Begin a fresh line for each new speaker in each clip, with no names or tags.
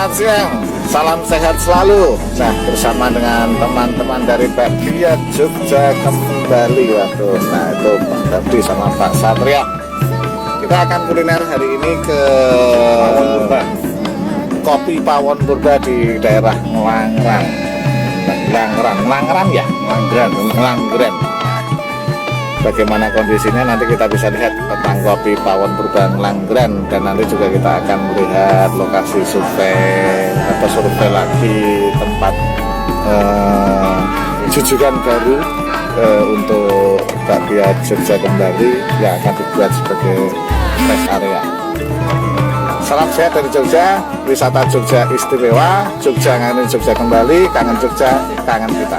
Selamat siang, salam sehat selalu. Nah, bersama dengan teman-teman dari Bakpia Jogja kembali. Waduh, nah itu Pak Babdi sama Pak Satria. Kita akan kuliner hari ini ke Kopi Pawon Purba di daerah Langgren. Bagaimana kondisinya nanti kita bisa lihat tentang Kopi Pawon Purba Langgren, dan nanti juga kita akan melihat lokasi survei lagi tempat jujukan baru untuk Bakpia Jogja kembali yang akan dibuat sebagai rest area. Salam sehat dari Jogja, wisata Jogja istimewa, Jogja ngangen Jogja kembali, kangen Jogja, kangen kita.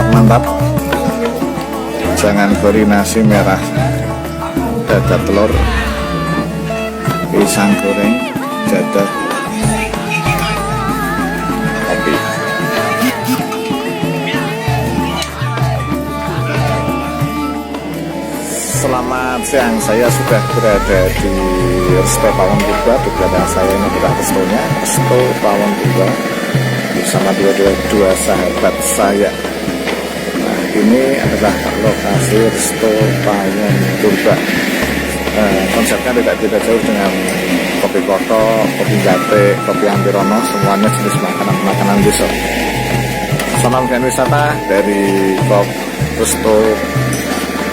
Mantap, jangan gori nasi merah, dada telur, pisang goreng, dada, kopi. Selamat siang, saya sudah berada di Resto Pawon Purba. Di belakang saya ini adalah restonya, Resto Pawon Purba, bersama dua sahabat saya. Ini adalah lokasi Resto Pawon Purba. Konsepnya tidak jauh dengan Kopi Koto, Kopi Jate, Kopi Ampirono, semuanya jenis makanan desa. Salam wisata dari Resto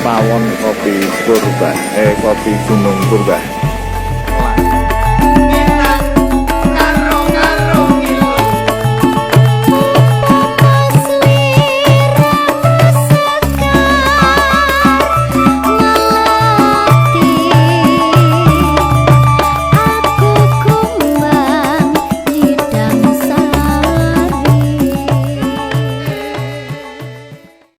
Pawon Kopi Purba, Kopi Gunung Purba.